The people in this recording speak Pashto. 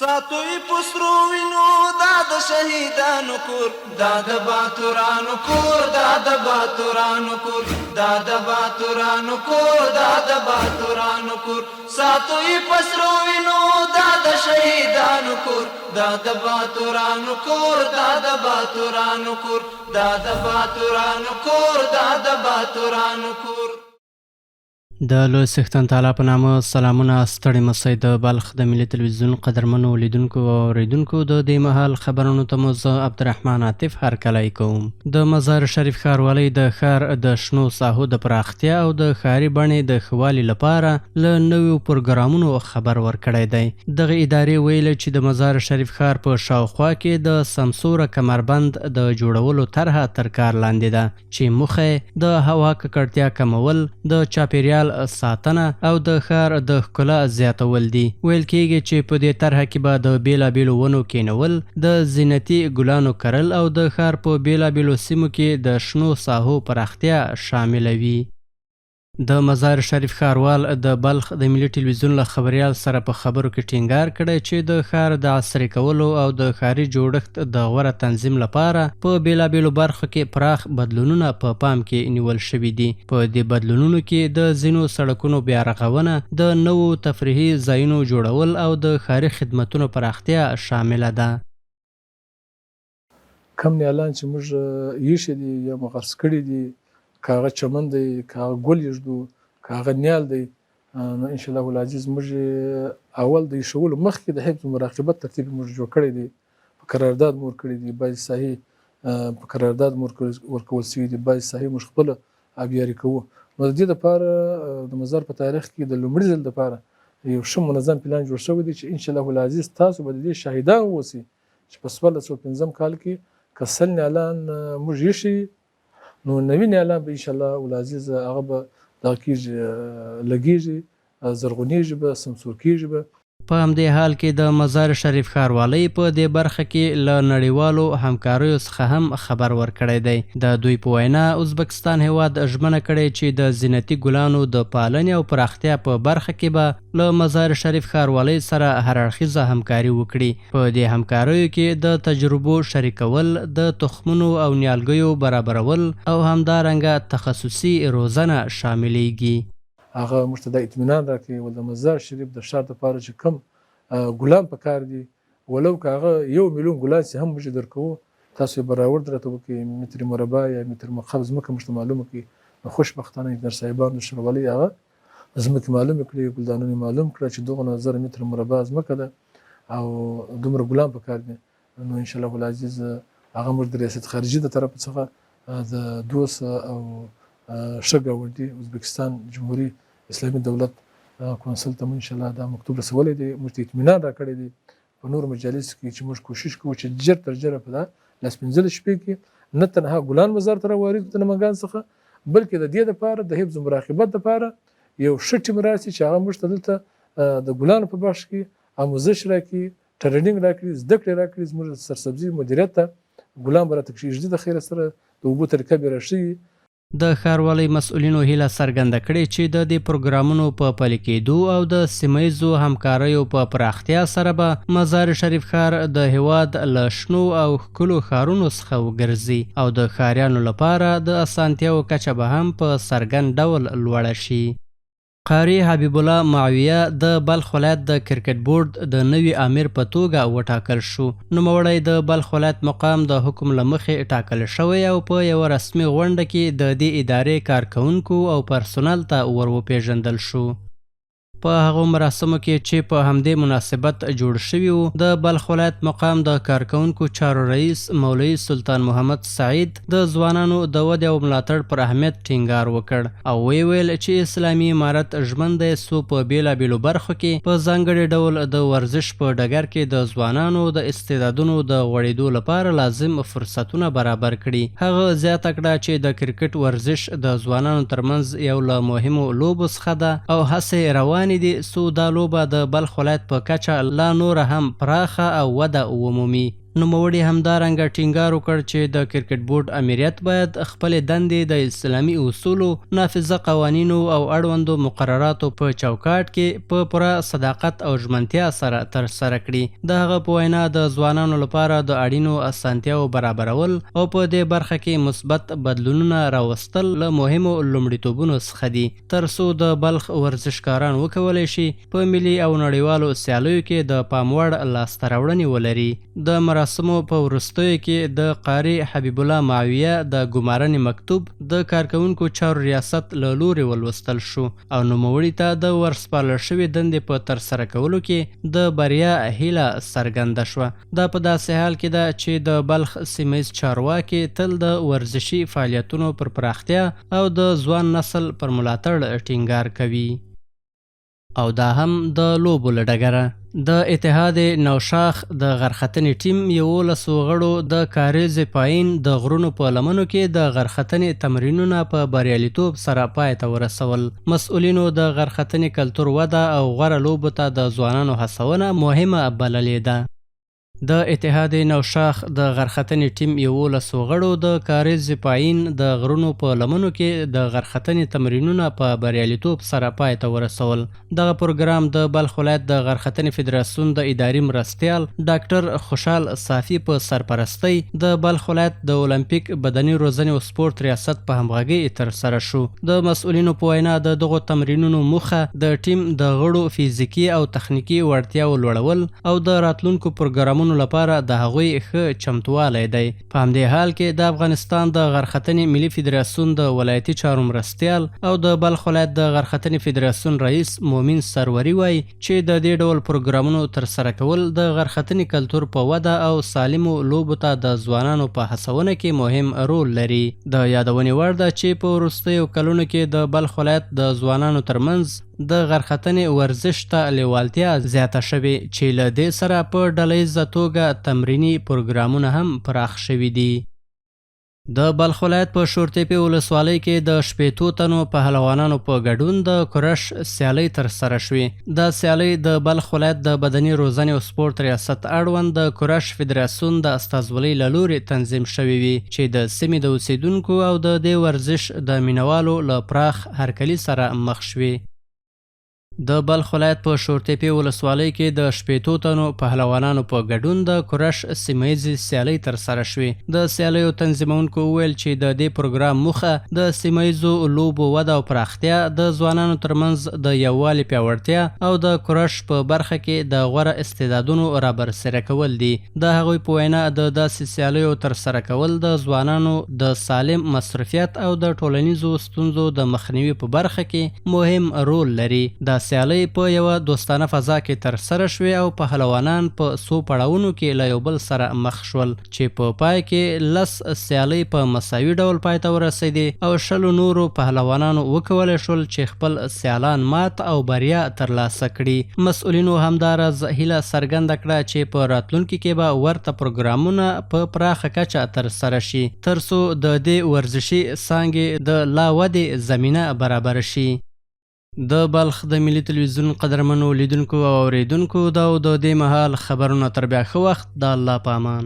ساتوی پسرو وینو دا د شهیدانو کور، دا د باتورانو کور، دا د باتورانو کور، دا د باتورانو کور، دا د باتورانو کور. ساتوی پسرو وینو دا د شهیدانو کور، دا د باتورانو کور، دا د باتورانو کور، دا د باتورانو کور، دا د باتورانو کور. د لوی څښتن تعالی په نامه سلامونه ستړي مسئ د بلخ د ملي تلویزیون قدرمنو لیدونکو او اوریدونکو د دې مهال خبرونو ته مو زه عبدالرحمن عاطف هرکلی کوم. د مزار شریف ښاروالۍ د ښار د شنو ساحو د پراختیا او د ښاري بڼې د ښه والي لپاره له نویو پروګرامونو خبر ورکړی دی. دغه ادارې ویلي چې د مزار شریف ښار په شاوخوا کې د سمسوره کمربند د جوړولو طرحه تر کار لاندې ده چې موخه د هوا ککړتیا کمول، د چاپیریال ساتنه او د ښار د ښکلا زیاتول دي. ویل کېږي چې په دې طرحه کې به د بیلابیلو ونو کینول، د زینتي ګلانو کرل او د ښار په بیلابیلو سیمو کې د شنو ساحو پراختیا شامله وي. د مزار شریف ښاروال د بلخ د ملي ټلویزیون له خبریال سره په خبرو کې ټینګار کړی چې د ښار د عصري کولو او د ښاري جوړښت د غوره تنظیم لپاره په بیلابیلو برخو کې پراخ بدلونونه په پام کې نیول شوي دي. په دې بدلونونو کې د ځینو سړکونو بیا رغونه، د نوو تفریحي ځایونو جوړول او د ښاري خدمتونو پراختیا شامله ده. کم نیالان چې موږ ایښي دي یا مغرس کړي دي، که هغه چمن دی، که هغه ګل یږدو، که هغه نیال دی، نو انشاءالله العزیز موږ اول د ایښولو مخکې د حفظ مراقبت ترتیب موږ جوړ کړی دی. په قرارداد مو ورکړي دي، بعضې ساحې په قرارداد مو ورکول شوي دي، بعضې ساحې موږ خپله آبیاري کوو. نو د دې دپاره د مزار په تاریخ کې د لومړي ځل دپاره یو ښه منظم پلان جوړ شوی دی چې انشاءالله العزیز تاسو به د دې شاهدان اوسئ چې په 1405 کال کې که 100 نیالان موږ ایښي نو 90 نیالان به انشاءالله العزیز هغه به دغه کېږي، لګېږي، زرغونېږي به، سمسور کېږي به. په همدې حال کې د مزار شریف ښاروالۍ په دې برخه کې له نړیوالو همکاریو څخه هم خبر ورکړی دی. د دوی په وینا ازبکستان هیواد ژمنه کړې چې د زینتي ګلانو د پالنې او پراختیا په برخه کې به له مزار شریف ښاروالۍ سره هراړخیزه همکاري وکړي. په دې همکاریو کې د تجربو شریکول، د تخمونو او نیالګیو برابرول او همدارنګه تخصصي روزنه شاملیږي. هغه موږ ته دا اطمینان راکوي ول د مزار شریف د ښار دپاره چې کوم ګلان پکار دي، ولو که هغه 1 میلیون ګلان چې هم موږ درکوو، تاسو یې برآورد راته وکړئ، متر مربع یا متر مکعب ځمکه موږ ته معلومه کړي. نو خوشبختانه انجینر صاحبان د ښاروالۍ هغه ځمکې معلومې کړي، ګلدانونه یې معلوم کړه چې دغه 1000 متر مربع ځمکه ده او دومره ګلان پکار دي. نو انشاءالله العزیز هغه موږ د ریاست خارجي د طرف څخه د دوست او ښه ګاونډي ازبکستان جمهوري اسلامي دولت کونسل ته انشاءالله دا مکتوب رسولی دی، موږ ته اطمینان راکړی دی په نورو مجالسو کې چې موږ کوشش کوو چې ژر تر ژره په دا 15 شپې کې نه تنها ګلان مزار ته راوارد کړو د نمنګان څخه، بلکې د دې دپاره د حفظ مراقبت دپاره یو ښه ټیم راسي چې هغه موږ ته دلته د ګلانو په بخش کې آموزش راکړي، ټریننګ راکړي، زده کړې راکړي. زموږ د سرسبزي مدیریت ته ګلان به راته کښېږدي د خیره سره، د اوبو طریقه به یې راښیي. د ښاروالۍ مسؤلینو هیله څرګنده کړې چې د دې پروګرامونو په پلي کېدو او د سیمه ییزو همکاریو په پراختیا سره به مزار شریف ښار د هیواد له شنو او ښکلو ښارونو څخه وګرځي او د ښاریانو لپاره د اسانتیاو کچه به هم په څرګند ډول لوړه شي. قاری حبیب الله معاویه د بلخ ولایت د کرکټ بورډ د نوي امیر په توګه وټاکل شو. نوموړی د بلخ ولایت مقام د حکم له مخې ټاکل شوی او په یوه رسمي غونډه کې د دې ادارې کارکوونکو او پرسونل ته ور وپېژندل شو. په هغو مراسمو کې چې په همدې مناسبت جوړ شوي وو، د بلخ ولایت مقام د کارکوونکو چارو رئیس مولوي سلطان محمد سعید د ځوانانو د ودې او ملاتړ پر اهمیت ټینګار وکړ او ویل چې اسلامي امارت ژمن دی څو په بیلابیلو برخو کې په ځانګړي ډول د ورزش په ډګر کې د ځوانانو د استعدادونو د غوړېدو لپاره لازم فرصتونه برابر کړي. هغه زیاته کړه چې د کرکټ ورزش د ځوانانو ترمنځ یو له مهمو لوبو څخه ده او هڅې روانې دي څو دا لوبه د بلخ ولایت په کچه لا نوره هم پراخه او وده ومومي. نوموړي همدارنګه ټینګار وکړ چې د کرکټ بورډ امریت باید خپلې دندې د اسلامي اصولو، نافذه قوانینو او اړوندو مقرراتو په چوکاټ کې په پوره صداقت او ژمنتیا سره ترسره کړي. د هغه په وینا د ځوانانو لپاره د اړینو اسانتیاو برابرول او په دې برخه کې مثبت بدلونونه راوستل له مهمو لومړیتوبونو څخه دي، تر څو د بلخ ورزشکاران وکولی شي په ملي او نړیوالو سیالیو کې د پام وړ لاسته راوړنې ولري. د مراسمو په وروستیو کې د قاري حبیب الله معاویه د ګمارنې مکتوب د کارکوونکو چارو ریاست له لوري ولوستل شو او نوموړي ته د ورسپارل شوې دندې په ترسره کولو کې د بریا هیله څرګنده شوه. دا په داسې حال کې ده چې د بلخ سیمهیز چارواکي تل د ورزشي فعالیتونو پر پراختیا او د ځوان نسل پر ملاتړ ټینګار کوي. او دا هم د لوبو له ډګره د اتحاد نوشاخ د غرختنې ټیم 11 غړو د کاریز پاین د غرونو په لمنو کې د غرختنې تمرینونه په بریالیتوب سره پای ته ورسول. مسؤلینو د غرختنې کلتور وده او غوره لوبو ته د ځوانانو هڅونه مهمه بللې ده. د اتحاد نوشاخ د غرختنې ټیم 11 غړو د کاریز پاین د غرونو په لمنو کې د غرختنې تمرینونه په بریالیتوب سره پای ته ورسول. دغه پروګرام د بلخ ولایت د غرختنې فدراسیون د اداري مرستیال ډاکټر خوشحال صافي په سرپرستۍ د بلخ ولایت د اولمپیک بدني روزنې او سپورت ریاست په همغږۍ ترسره شو. د مسؤلینو په وینا د دغو تمرینونو موخه د ټیم د غړو فزیکي او تخنیکي وړتیاو لوړول او د راتلونکو پروګرامونو لپاره د هغوی ښه چمتوالی دی. په همدې حال کې د افغانستان د غرختنې ملي فدراسیون د ولایتي چارو مرستیال او د بلخ ولایت د غرختنې فدراسیون رئیس مومن سروری وایي چې د دې ډول پروګرامونو ترسره کول د غرختنې کلتور په وده او سالمو لوبو ته د ځوانانو په هڅونه کې مهم رول لري. د یادونې وړ ده چې په وروستیو کلونو کې د بلخ ولایت د ځوانانو ترمنځ د غرختنې ورزش ته لیوالتیا زیاته شوې چې له دې سره په ډلهیزه توګه تمریني پروګرامونه هم پراخ شوي دي. د بلخ ولایت په شورتیپې ولسوالۍ کې د 80 تنو پهلوانانو په ګډون د کورش سیالۍ ترسره شوې. دا سیالۍ د بلخ ولایت د بدني روزنې او سپورت ریاست اړوند د کورش فدراسیون د استازولۍ له لوري تنظیم شوې وي چې د سیمې د اوسیدونکو او د دې ورزش د مینوالو له پراخ هرکلي سره مخ شوې. د بلخ ولایت په شورتیپې ولسوالۍ کې د 80 تنو پهلوانانو په ګډون د کورش سیمهیزې سیالۍ ترسره شوې. د سیالیو تنظیمونکو وویل چې د دې پروګرام موخه د سیمهیزو لوبو وده او پراختیا، د ځوانانو ترمنځ د یووالي پیاوړتیا او د کورش په برخه کې د غوره استعدادونو رابرسېره کول دي. د هغوی په وینا د داسې سیالیو ترسره کول د ځوانانو د سالم مصروفیت او د ټولنیزو ستونزو د مخنیوي په برخه کې مهم رول لري. دا سیالۍ په یوه دوستانه فضا کې ترسره شوې او پهلوانان په څو پړاوونو کې له یو بل سره مخ شول چې په پای کې 10 سیالۍ په مساوي ډول پای ته ورسېدې او 20 نورو پهلوانانو وکولی شول چې خپل سیالان مات او بریا ترلاسه کړي. مسؤلینو همداراز هیله څرګنده کړه چې په راتلونکي کې به ورته پروګرامونه په پراخه کچه ترسره شي تر څو د دې ورزشي څانګې د لا ودې زمینه برابر شي. د بلخ د ملي تلویزیون قدرمنو لیدونکو او اوریدونکو دا د دې مهال خبرونه تر بیا ښه وخت د الله په امان.